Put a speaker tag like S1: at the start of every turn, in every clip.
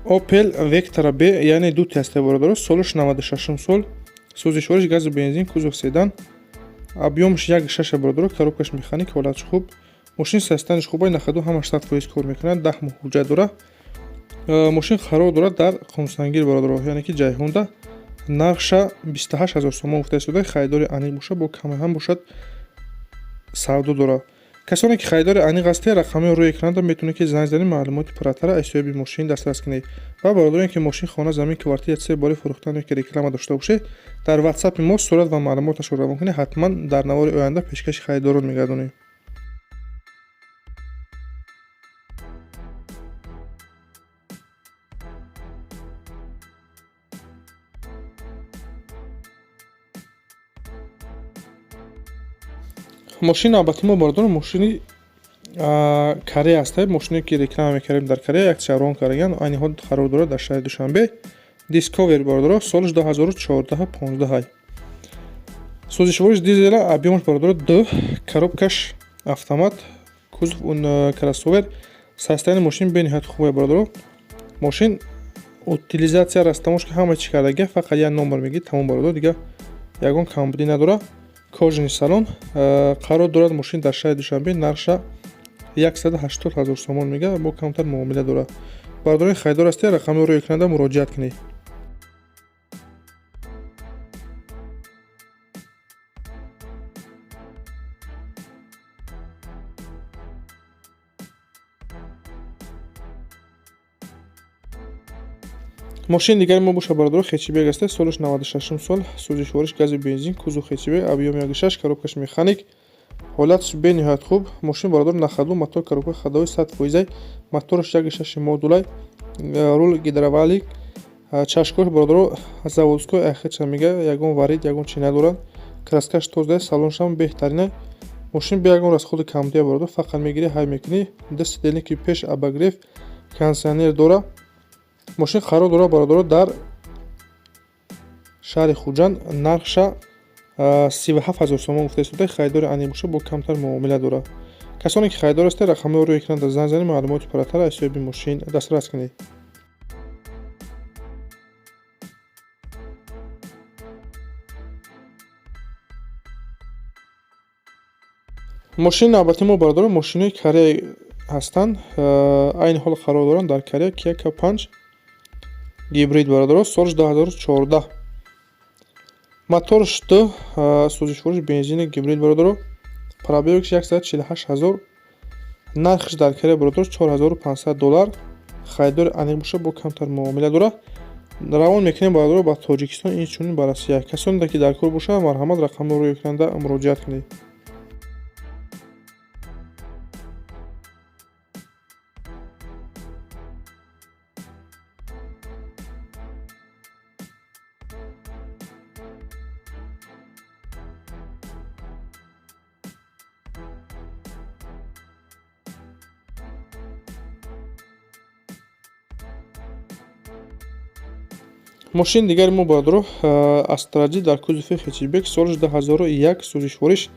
S1: Opel Vectra B яъне ду тесте бародаро, солиш 96 сол, сӯзишвориш газу бензин, кузов седан, объёмш 1.6 бародаро, коробкаш механик, ҳолатш хуб. Мошин састаниш хубай, нахаду ҳамаш 100% кор мекунад, 10 моҳ ҳуҷҷат дора. Мошин қарор дорад дар Қумсангир бародаро, яъне ки ҷайҳонда. Нархша 28 000 сомон гуфта истода, харидори аниқ бошад, бо каме ҳам бошад, савдо дора. کسانی که خریدار انیق هستید رقمی روی اکران دا میتونه که زنگ زنید معلومات پراتر ایسوب ماشین دسترس کنید و برادر اینکه ماشین خانه زمین کوارتیر سه باری فروختن یا که ریکلام داشته باشه در واتساپ ما صورت و معلوماتش رو روان کنید حتما در نوار آینده پیشکش خریداران میگردونیم. ماشین البته ما باردار ماشینی کره هسته، ماشینی که ریکلام میکردیم در کره یک چهارم کارگان aynı حال قرار داره در شهر دوشنبه. دیسکاور باردار سالش 2014-15 سوزشوارش دیزل объемش باردار 2 коробкаш автомат кузов اون кроссовер состояние ماشین به نهایت خوبه باردار. ماشین утилизация растамош که همه چی کردگی فقط یک نمبر میگی تمام باردار دیگه یگان کمبودی نداره. کожаний салон қарор дорад мошин дар шаҳри душанбе нархша 180 000 сомон мега бо камтар муомила дорад. Бардорин харидор ҳастед рақами ро экранда муроҷиат кунед. ماشین دیگری ما باشه برادر خیچیبگ است، سالش 96 سال، سوزشوارش گاز بنزین، کوزو خیچیبگ، объем 1.6 коробкаш механик، ҳолатш به نهایت خوب. ماشین برادر نخدو мотор коробка ходовой 100%، моторш 1.6 модулай، рул гидравлик، чашкош برادر заводской ахича мега, ягон варид, ягон чи надорад, краскаш тоза, салоншам беҳтарина. ماشین به ягон расходи камтия برادر фақат мегири ҳай мекунӣ. дасти делники пеш обогрев, кондиционер дора. ماشین قرار داره برادر در شهر خوجند نرخش 37000 سومون گفته شده. خریدار انیق باشه با کمتر معامله داره. کسانی که خریدار هستند رقم رو اکران در زنگ زنید معلومات پراتر ایسوب ماشین دسترس کنید. ماشین البته ما برادر ماشینای کره هستند، عین حال قرار دارن در کره Kia K5 гибрид бародаро солш 2014 моторш 2 сӯзишвориш бензини гибрид бародаро пробегш 148000 нархш дар кара бародаро $4500 харидори аниқ боша бо камтар муомила дора равон мекунем бародаро ба тоҷикистон инчунин ба Россия. касоне ки дар кор боша марҳамат рақамро рӯй кунанда муроҷиат кунед. ماشین دیگر ما برادر استراجی در کوزوف خیچیبگ سالش 2001 سوزشوارش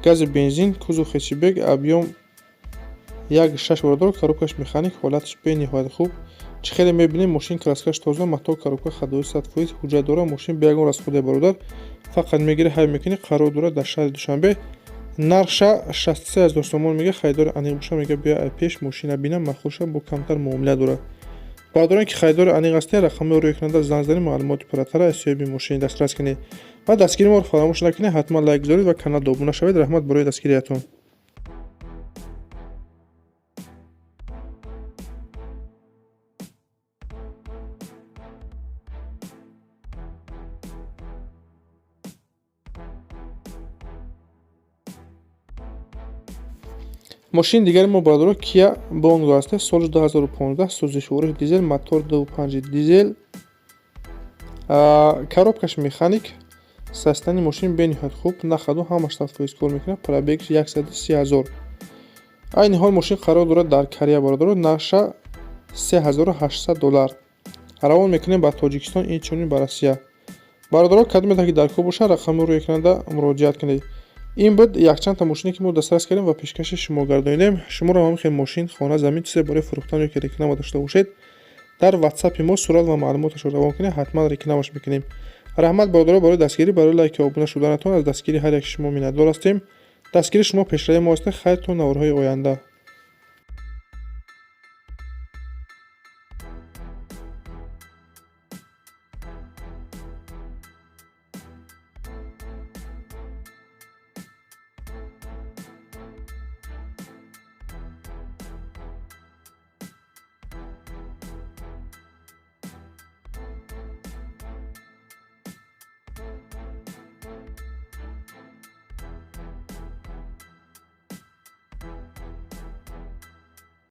S1: گاز بنزین کوزو خیچیبگ объем 1.6 برادر коробкаш механик ҳолатш به نهایت خوب. چه خیلی میبینیم ماشین краскаш тоза мотор коробка ходовой 100% ҳуҷҷат дора. ماشین به ягон расходи бародар фақат мегири ҳай мекунӣ. қарор дора дар шаҳри душанбе нархша 63000 сомон мега. харидори аниқ боша мега бия пеш мошина бинам махурша бо камтар муомила дора. برادران که خریدار انیق هستید رقم رو روی اکران زنگ زنید معلومات پراتر ایسوب ماشین دسترس کنید و دستگیری ما رو فراموش نکنید. حتما لایک بذارید و کانال دوم شوید. رحمت برای دستگیریتون. ماشین دیگر ما برادر کیا بونگو است، سالش 2015 سوزشوارش دیزل موتور 2.5 دیزل коробкаш механик состояние ماشین به نهایت خوب نخدو همش 100% کار میکنه. پرابگش 130000 عین حال ماشین قرار داره در کره برادر نرخش $3800 روان میکنه با تاجیکستان اینچنین با روسیه. برادر کدوم که در کو باشه رقم رو اکران مراجعت کنید. این بود یک چند تا ماشینی که ما دسترس کردیم و پیشکش شما گردانیدیم. شما رو هم خیلی ماشین خانه زمین چیزی برای فروختن یا که ریکلام داشته باشید дар ватсапи мо сурат ва маълумоташро равон кунед. ҳатман рекламаш мекунем. раҳмат бародаро барои дастгирӣ барои лайки обуна шуданатон аз дастгири ҳар яки шумо миннатдор ҳастем. дастгири шумо пешрави мо ҳастед. хайртон наврҳои оянда.